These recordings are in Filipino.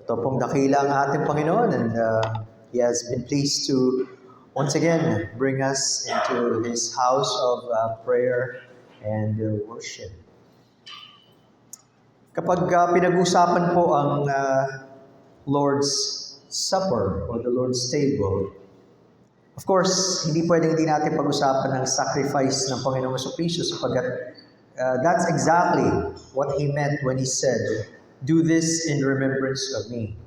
Ito pong dakila ang ating Panginoon, and He has been pleased to once again bring us into His house of prayer and worship. Kapag pinag-usapan po ang Lord's Supper or the Lord's Table, of course, hindi pwedeng hindi natin pag-usapan ng sacrifice ng Panginoong Jesucristo sapagkat that's exactly what He meant when He said, "Do this in remembrance of me."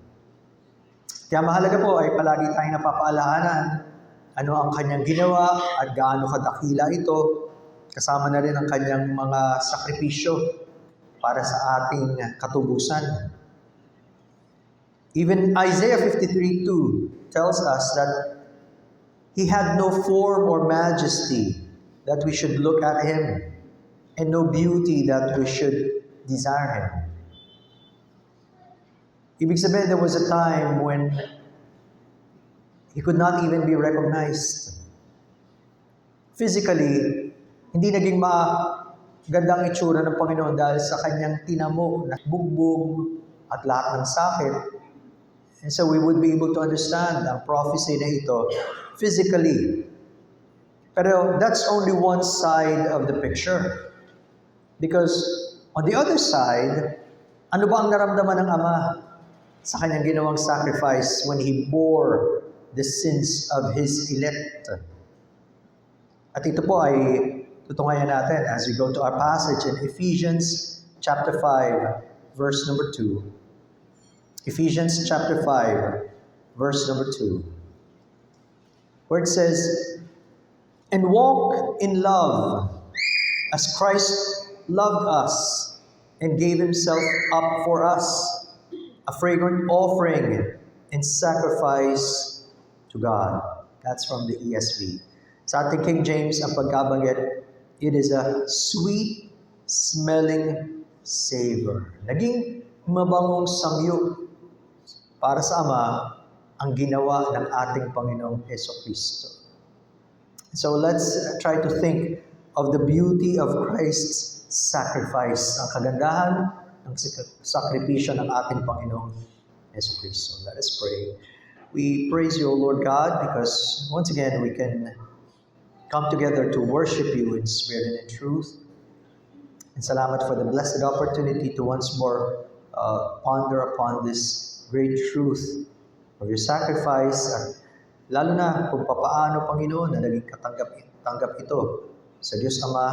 Kaya mahalaga po ay palagi tayong napapaalahanan ano ang Kanyang ginawa at gaano kadakila ito, kasama na rin ang Kanyang mga sakripisyo para sa ating katubusan. Even Isaiah 53:2 tells us that He had no form or majesty that we should look at Him, and no beauty that we should desire Him. Ibig sabihin, there was a time when He could not even be recognized. Physically, hindi naging magandang itsura ng Panginoon dahil sa Kanyang tinamo na bugbog at lahat ng sakit. And so we would be able to understand ang prophecy na ito physically. Pero that's only one side of the picture. Because on the other side, ano ba ang naramdaman ng Ama sa Kanyang ginawang sacrifice when He bore the sins of His elect? At ito po ay tutungayan natin as we go to our passage in Ephesians chapter 5, verse number 2. Ephesians chapter 5, verse number 2. Where it says, "And walk in love, as Christ loved us, and gave Himself up for us, a fragrant offering and sacrifice to God." That's from the ESV. Sa ating King James, ang pagkabanggit, it is a sweet-smelling savor. Naging mabangong samyo para sa Ama ang ginawa ng ating Panginoong Jesucristo. So let's try to think of the beauty of Christ's sacrifice, ang kagandahan ng sakripisyo ng ating Panginoong Jesucristo. Let us pray. We praise You, O Lord God, because once again we can come together to worship You in spirit and in truth. And salamat for the blessed opportunity to once more ponder upon this great truth of Your sacrifice, at lalo na kung papaano, Panginoon, na naging katanggap ito sa Diyos Ama.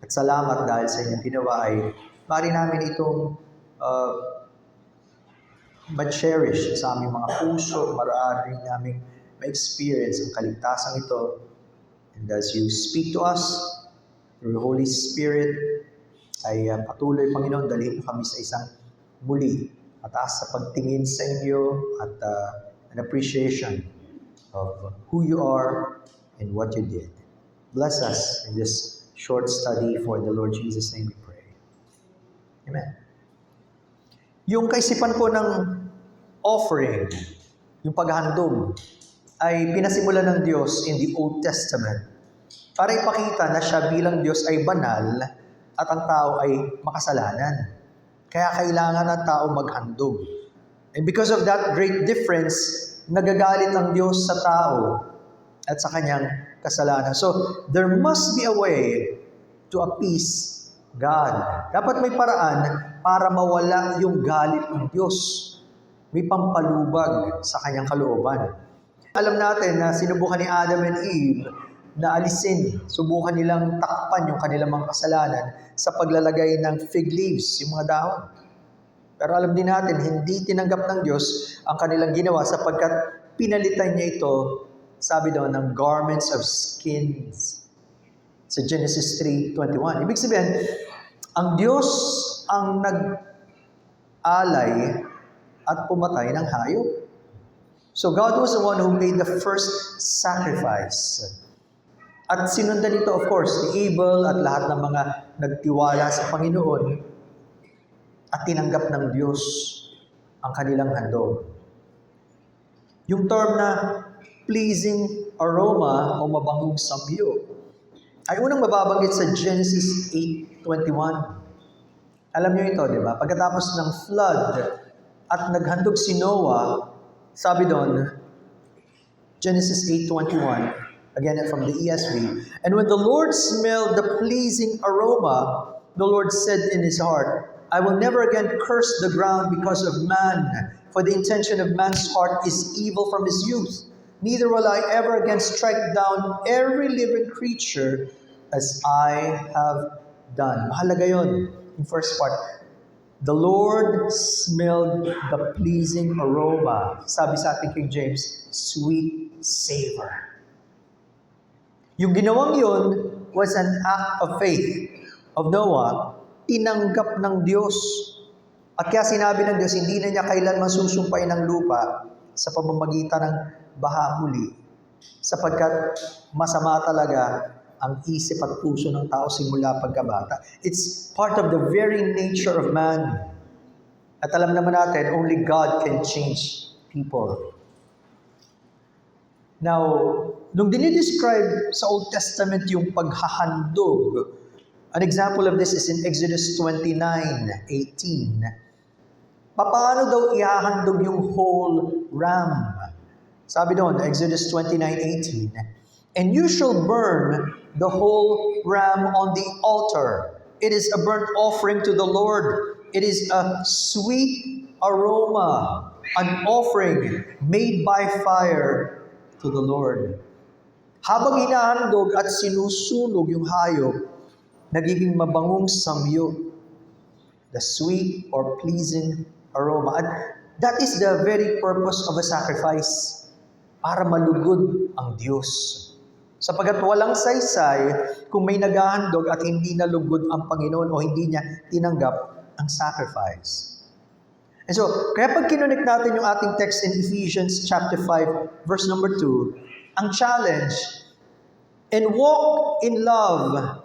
At salamat dahil sa Inyong ginawa ay maaari namin itong ma-cherish sa aming mga puso, maaari namin ma-experience ang kaligtasan ito. And as You speak to us through the Holy Spirit, ay patuloy, Panginoon, dalhin kami sa isang muli mataas sa pagtingin sa Inyo at an appreciation of who You are and what You did. Bless us in this short study, for in the Lord Jesus' name we pray. Amen. Yung kaisipan po ng offering, yung paghandog, ay pinasimulan ng Diyos in the Old Testament para ipakita na Siya bilang Diyos ay banal at ang tao ay makasalanan. Kaya kailangan ng tao maghandog. And because of that great difference, nagagalit ang Diyos sa tao at sa kanyang kasalanan. So, there must be a way to appease God. Dapat may paraan para mawala yung galit ng Diyos. May pampalubag sa kanyang kalooban. Alam natin na sinubukan ni Adam and Eve na alisin, subukan nilang takpan yung kanilang mga kasalanan sa paglalagay ng fig leaves, yung mga dahon. Pero alam din natin, hindi tinanggap ng Diyos ang kanilang ginawa sapagkat pinalitan niya ito, sabi doon, ng garments of skins. Sa Genesis 3:21. Ibig sabihin, ang Diyos ang nag-alay at pumatay ng hayop. So God was the one who made the first sacrifice. At sinundan ito, of course, ni Abel at lahat ng mga nagtiwala sa Panginoon at tinanggap ng Diyos ang kanilang handog. Yung term na pleasing aroma o mabangong samyo ay unang mababanggit sa Genesis 8:21. Alam niyo ito, di ba? Pagkatapos ng flood, at naghandog si Noah, sabi doon, Genesis 8:21, again from the ESV, and when the Lord smelled the pleasing aroma, the Lord said in his heart, I will never again curse the ground because of man, for the intention of man's heart is evil from his youth. Neither will I ever again strike down every living creature as I have done. Mahalaga yun, yung first part. The Lord smelled the pleasing aroma. Sabi sa ating King James, sweet savor. Yung ginawang yun was an act of faith of Noah. Tinanggap ng Diyos. At kaya sinabi ng Diyos, hindi na niya kailanman susumpain ng lupa sa pamamagitan ng baha muli. Sapagkat masama talaga ang isip at puso ng tao simula pagkabata. It's part of the very nature of man. At alam naman natin, only God can change people. Now, nung dinidescribe sa Old Testament yung paghahandog, an example of this is in Exodus 29:18. Paano daw ihahandog yung whole ram? Sabi doon, Exodus 29:18, and you shall burn the whole ram on the altar. It is a burnt offering to the Lord. It is a sweet aroma, an offering made by fire to the Lord. Habang hinahandog at sinusunog yung hayop, nagiging mabangong samyo, the sweet or pleasing aroma. And that is the very purpose of a sacrifice, para malugod ang Diyos. Sapagat walang saysay kung may naghahandog at hindi nalugod ang Panginoon o hindi niya tinanggap ang sacrifice. And so, kaya pag kinonect natin yung ating text in Ephesians chapter 5, verse number 2, ang challenge, and walk in love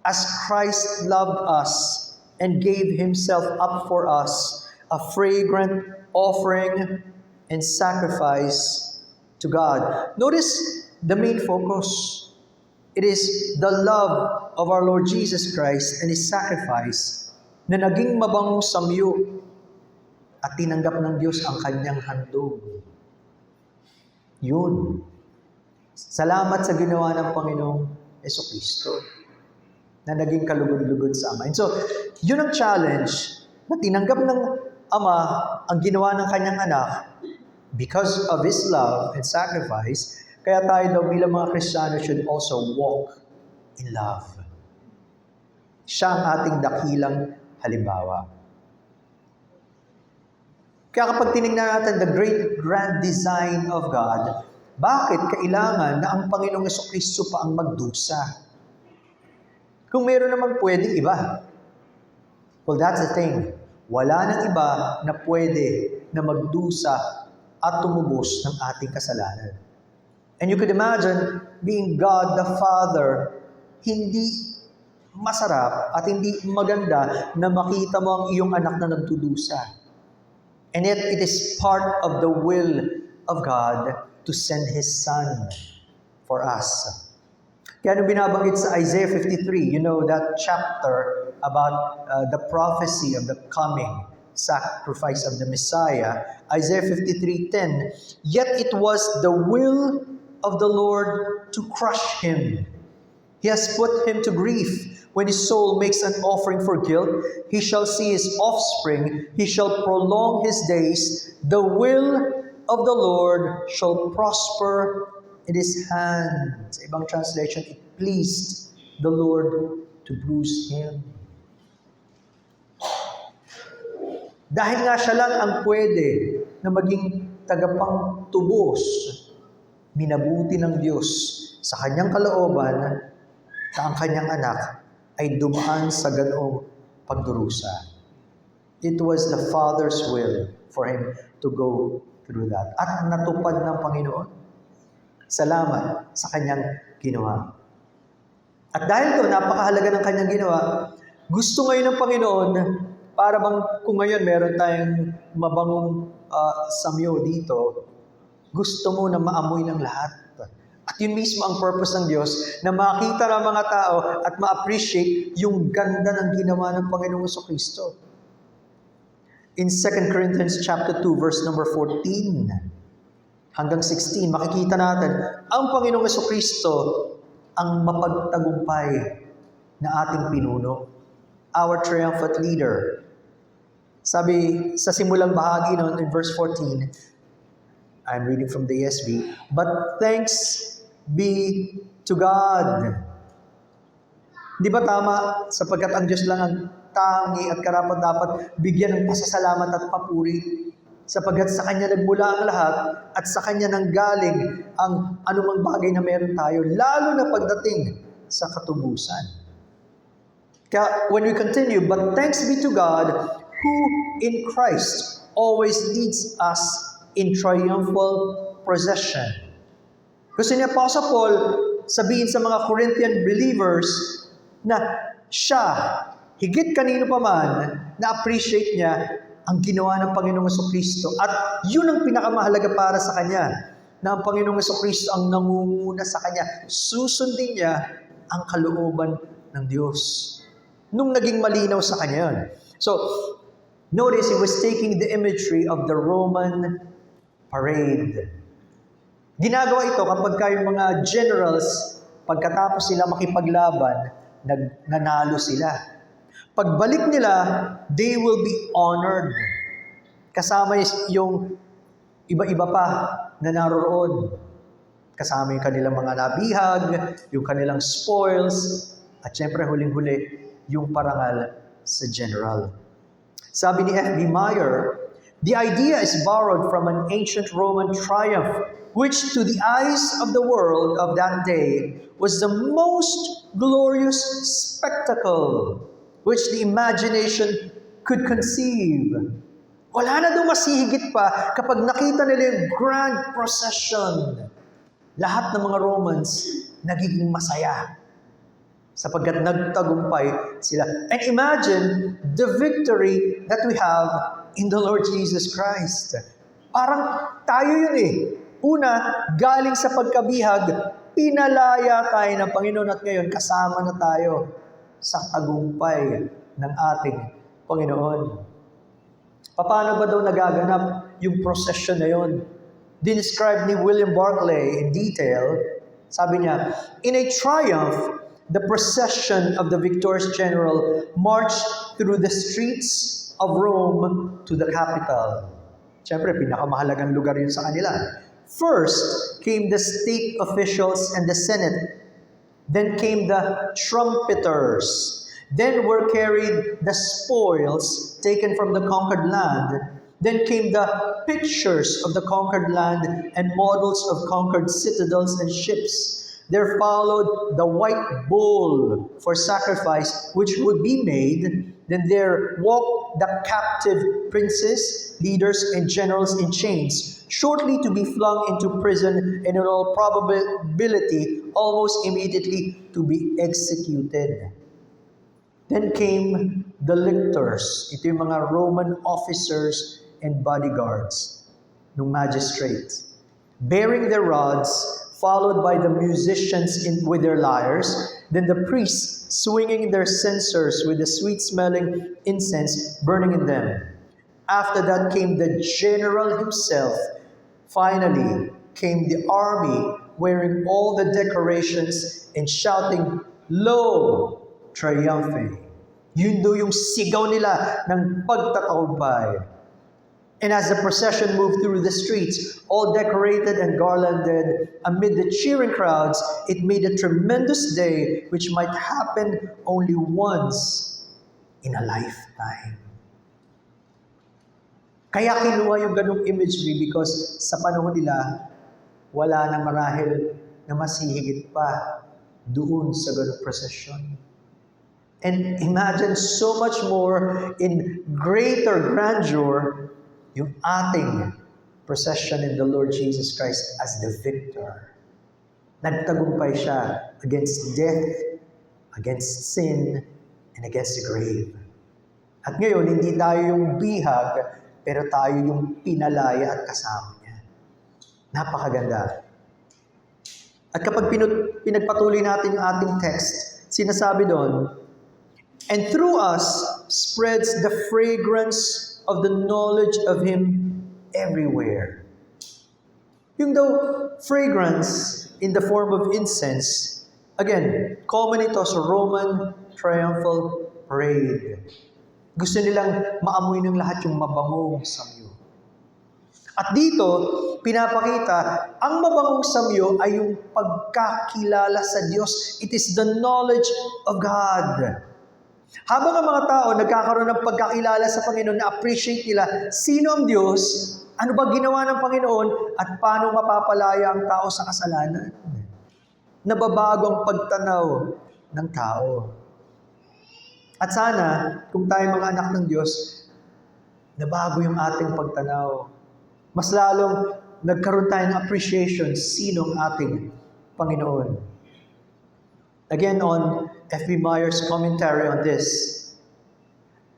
as Christ loved us and gave Himself up for us, a fragrant offering and sacrifice to God. Notice the main focus. It is the love of our Lord Jesus Christ and His sacrifice na naging mabangong samyo at tinanggap ng Diyos ang kanyang handog. Yun. Salamat sa ginawa ng Panginoong Jesucristo na naging kalugod-lugod sa Ama. And so, yun ang challenge na tinanggap ng Ama ang ginawa ng kanyang anak because of His love and sacrifice. Kaya tayo daw bilang mga Kristiyano should also walk in love. Siya ang ating dakilang halimbawa. Kaya kapag tinignan natin the great grand design of God, bakit kailangan na ang Panginoong Jesucristo pa ang magdusa? Kung meron naman pwedeng iba. Well, that's the thing. Wala nang iba na pwede na magdusa at tumubos ng ating kasalanan. And you could imagine being God the Father, hindi masarap at hindi maganda na makita mo ang iyong anak na nagdudusa. And yet, it is part of the will of God to send His Son for us. Kaya nung binabanggit sa Isaiah 53, you know that chapter about the prophecy of the coming sacrifice of the Messiah, Isaiah 53:10, yet it was the will of the Lord to crush him. He has put him to grief. When his soul makes an offering for guilt, he shall see his offspring, he shall prolong his days. The will of the Lord shall prosper in his hand. Sa ibang translation, it pleased the Lord to bruise him. Dahil nga siya lang ang pwede na maging tagapang tubos, minabuti ng Diyos sa kanyang kalooban na ang kanyang anak ay dumaan sa ganoong pagdurusa. It was the Father's will for Him to go through that. At natupad ng Panginoon. Salamat sa kanyang ginawa. At dahil doon, napakahalaga ng kanyang ginawa, gusto ngayon ng Panginoon, para bang kung ngayon meron tayong mabangong samyo dito, gusto mo na maamoy ng lahat. At yun mismo ang purpose ng Diyos, na makita ng mga tao at ma-appreciate yung ganda ng ginawa ng Panginoong Jesucristo. In 2 Corinthians chapter 2, verse number 14 hanggang 16, makikita natin, ang Panginoong Jesucristo ang mapagtagumpay na ating pinuno, our triumphant leader. Sabi sa simulang bahagi in verse 14, I'm reading from the ESV, but thanks be to God. Di ba tama? Sapagkat ang Diyos lang ang tangi at karapat dapat bigyan ng pasasalamat at papuri. Sapagkat sa Kanya nagmula ang lahat at sa Kanya nanggaling ang anumang bagay na meron tayo, lalo na pagdating sa katubusan. Kaya when we continue, but thanks be to God who in Christ always leads us in triumphal procession. Gusto niya Apostle Paul sabihin sa mga Corinthian believers na siya, higit kanino pa man, na-appreciate niya ang ginawa ng Panginoong Jesucristo. At yun ang pinakamahalaga para sa kanya, na ang Panginoong Jesucristo ang nangunguna sa kanya. Susundin niya ang kalooban ng Diyos. Nung naging malinaw sa kanya yun. So, notice he was taking the imagery of the Roman parade. Ginagawa ito kapag kayong mga generals, pagkatapos sila makipaglaban, nanalo sila. Pagbalik nila, they will be honored. Kasama yung iba-iba pa na naroon. Kasama yung kanilang mga nabihag, yung kanilang spoils, at syempre huling-huli, yung parangal sa general. Sabi ni F.B. Meyer, the idea is borrowed from an ancient Roman triumph, which to the eyes of the world of that day was the most glorious spectacle which the imagination could conceive. Wala na doon masihigit pa kapag nakita nila yung grand procession. Lahat ng mga Romans nagiging masaya sapagkat nagtagumpay sila. And imagine the victory that we have in the Lord Jesus Christ. Parang tayo yun eh. Una, galing sa pagkabihag, pinalaya tayo ng Panginoon at ngayon kasama na tayo sa tagumpay ng ating Panginoon. Paano ba daw nagaganap yung procession na yun? Described ni William Barclay in detail. Sabi niya, in a triumph, the procession of the victorious general marched through the streets of Rome to the capital. Siyempre, pinakamahalagang lugar yun sa kanila. First came the state officials and the Senate. Then came the trumpeters. Then were carried the spoils taken from the conquered land. Then came the pictures of the conquered land and models of conquered citadels and ships. There followed the white bull for sacrifice, which would be made. Then there walked the captive princes, leaders, and generals in chains, shortly to be flung into prison, and in all probability, almost immediately to be executed. Then came the lictors. Ito yung mga Roman officers and bodyguards ng magistrate, bearing their rods, followed by the musicians with their lyres, then the priests swinging their censers with the sweet-smelling incense burning in them. After that came the general himself. Finally came the army wearing all the decorations and shouting, "Lo, triumphe!" Yun do yung sigaw nila ng pagtatagumpay. And as the procession moved through the streets, all decorated and garlanded, amid the cheering crowds, it made a tremendous day which might happen only once in a lifetime. Kaya kinuha yung ganung imagery because sa panahon nila, wala na marahil na masihigit pa doon sa ganung procession. And imagine so much more in greater grandeur yung ating procession in the Lord Jesus Christ as the victor. Nagtagumpay siya against death, against sin, and against the grave. At ngayon, hindi tayo yung bihag, pero tayo yung pinalaya at kasama niya. Napakaganda. At kapag pinagpatuloy natin yung ating text, sinasabi doon, and through us spreads the fragrance of the knowledge of Him everywhere. Yung daw fragrance in the form of incense, again, common ito sa Roman triumphal parade. Gusto nilang maamoy ng lahat yung mabangong samyo. At dito, pinapakita, ang mabangong samyo ay yung pagkakilala sa Diyos. It is the knowledge of God. Habang ang mga tao nagkakaroon ng pagkakilala sa Panginoon, na-appreciate nila sino ang Diyos, ano ba ginawa ng Panginoon, at paano mapapalaya ang tao sa kasalanan. Nababago ang pagtanaw ng tao. At sana, kung tayo mga anak ng Diyos, nabago yung ating pagtanaw. Mas lalong nagkaroon tayo ng appreciation sino ang ating Panginoon. Again, on F.B. Meyer's commentary on this,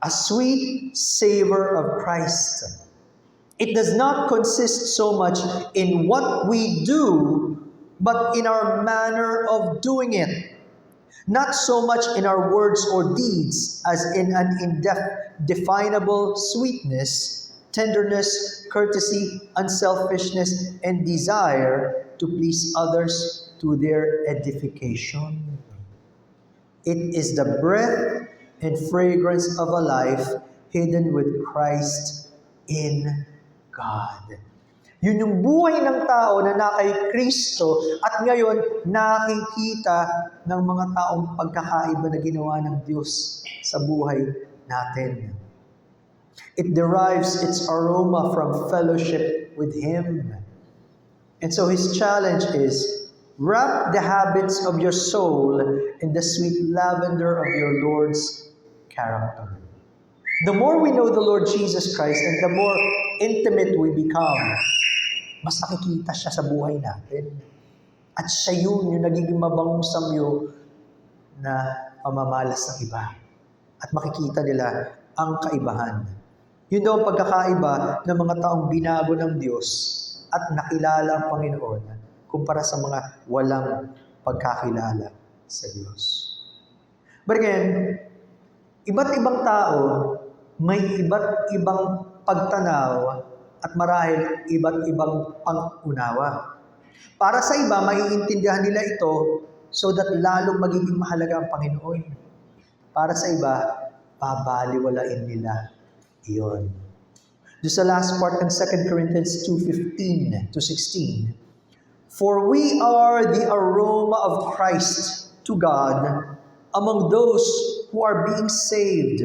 a sweet savor of Christ. It does not consist so much in what we do, but in our manner of doing it. Not so much in our words or deeds as in an indefinable sweetness, tenderness, courtesy, unselfishness, and desire to please others to their edification. It is the breath and fragrance of a life hidden with Christ in God. Yun yung buhay ng tao na nakay Kristo at ngayon nakikita ng mga taong pagkakaiba na ginawa ng Diyos sa buhay natin. It derives its aroma from fellowship with Him. And so His challenge is, wrap the habits of your soul in the sweet lavender of your Lord's character. The more we know the Lord Jesus Christ and the more intimate we become, mas nakikita siya sa buhay natin. At siya yung nagiging mabangong samyo na pamamalas ng iba. At makikita nila ang kaibahan. Yun daw ang pagkakaiba ng mga taong binago ng Diyos at nakilala ang Panginoon kumpara sa mga walang pagkakilala sa Diyos. But again, iba't ibang tao may iba't ibang pagtanaw at marahil iba't ibang pangunawa. Para sa iba, maiintindihan nila ito so that lalong magiging mahalaga ang Panginoon. Para sa iba, babaliwalain nila iyon. Doon sa last part ng 2 Corinthians 2:15 to 16, for we are the aroma of Christ to God among those who are being saved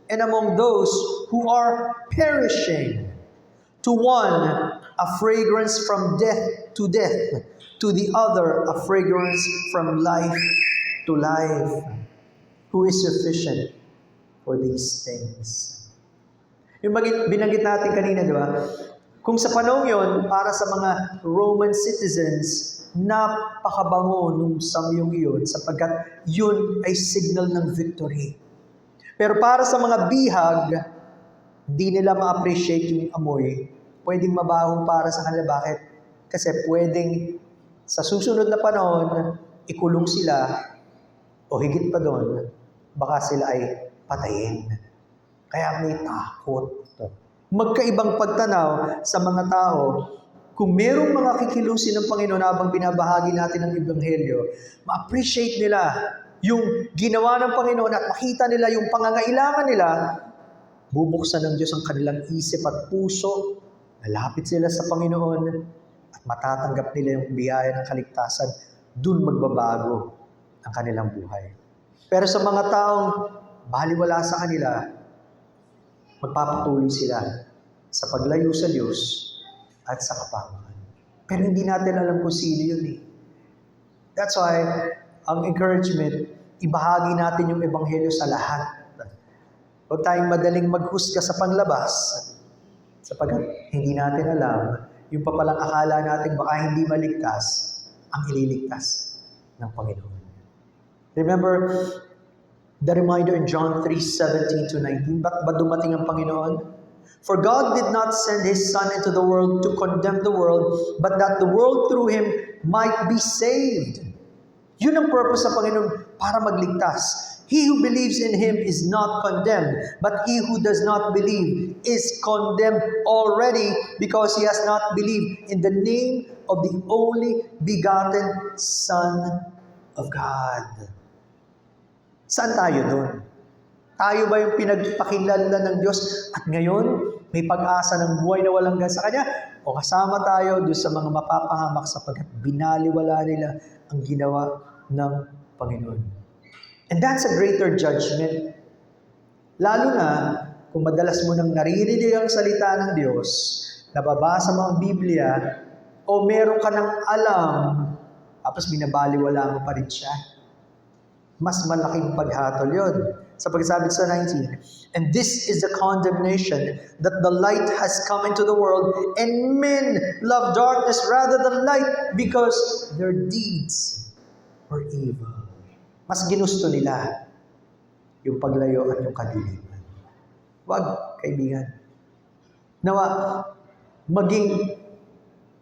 and among those who are perishing. To one, a fragrance from death, to the other, a fragrance from life to life. Who is sufficient for these things? Yung binanggit natin kanina, di ba? Kung sa panahon yon, para sa mga Roman citizens, napakabango nung samyong iyon sapagkat yun ay signal ng victory. Pero para sa mga bihag, hindi nila ma-appreciate yung amoy. Pwedeng mabaho para sa kanila. Bakit? Kasi pwedeng sa susunod na panahon, ikulong sila o higit pa doon, baka sila ay patayin. Kaya may takot. Magkaibang pagtanaw sa mga tao. Kung merong mga kikilusin ng Panginoon habang binabahagi natin ang Ebanghelyo, ma-appreciate nila yung ginawa ng Panginoon at makita nila yung pangangailangan nila, bubuksan ng Diyos ang kanilang isip at puso, lalapit sila sa Panginoon at matatanggap nila yung biyaya ng kaligtasan, dun magbabago ang kanilang buhay. Pero sa mga taong baliwala sa kanila, magpapatuloy sila sa paglayo sa Diyos at sa kapakanan. Pero hindi natin alam kung sino yun eh. That's why, ang encouragement, ibahagi natin yung Ebanghelyo sa lahat. Huwag tayong madaling maghusga sa panlabas, sapagkat hindi natin alam, yung papalang akala natin baka hindi maligtas, ang ililigtas ng Panginoon. Remember, the reminder in John 3:17-19, ba dumating ang Panginoon? For God did not send His Son into the world to condemn the world, but that the world through Him might be saved. Yun ang purpose sa Panginoon, para magligtas. He who believes in him is not condemned, but he who does not believe is condemned already because he has not believed in the name of the only begotten Son of God. Saan tayo doon? Tayo ba yung pinagpakilala ng Diyos at ngayon may pag-asa ng buhay na walang hanggan sa Kanya? O kasama tayo doon sa mga mapapahamak sapagkat binaliwala nila ang ginawa ng Panginoon? And that's a greater judgment. Lalo na kung madalas mo nang naririnig ang salita ng Diyos, nababasa mo ang Biblia, o meron ka ng alam, tapos binabaliwala mo pa rin siya. Mas malaking paghatol yun. Sa pagsabi sa 19, and this is the condemnation, that the light has come into the world, and men love darkness rather than light, because their deeds were evil. Mas ginusto nila yung paglayo at yung kadiliman. Wag, kaibigan. Nawa, maging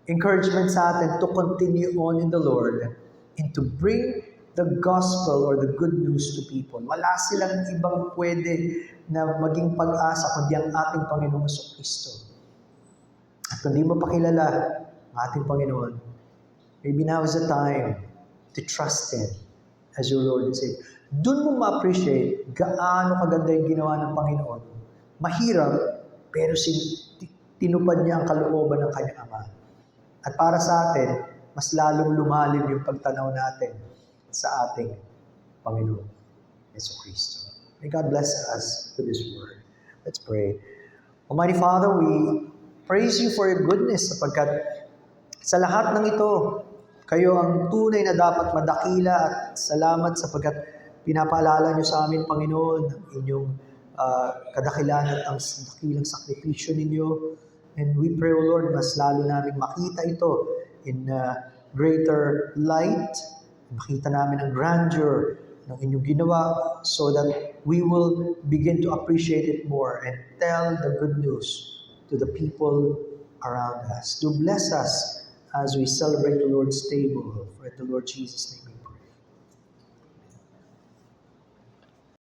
encouragement sa atin to continue on in the Lord and to bring the gospel or the good news to people. Wala silang ibang pwede na maging pag-asa kundi ang ating Panginoong Kristo. At kung di mo pakilala ang ating Panginoon, maybe now is the time to trust Him as your Lord and Savior. Doon mo ma-appreciate gaano kaganda yung ginawa ng Panginoon. Mahirap, pero tinupad niya ang kalooban ng kanyang Ama. At para sa atin, mas lalong lumalim yung pagtanaw natin sa ating Panginoon, Yesu Kristo. May God bless us with His word. Let's pray. Almighty Father, we praise you for your goodness sapagkat sa lahat ng ito, kayo ang tunay na dapat madakila at salamat sapagkat pinapaalala niyo sa amin, Panginoon, ang inyong kadakilan at ang dakilang sakripisyo ninyo. And we pray, O Lord, mas lalo namin makita ito in greater light. Makita namin ang grandeur ng inyong ginawa so that we will begin to appreciate it more and tell the good news to the people around us. Do bless us as we celebrate the Lord's table. For the Lord Jesus' name we pray.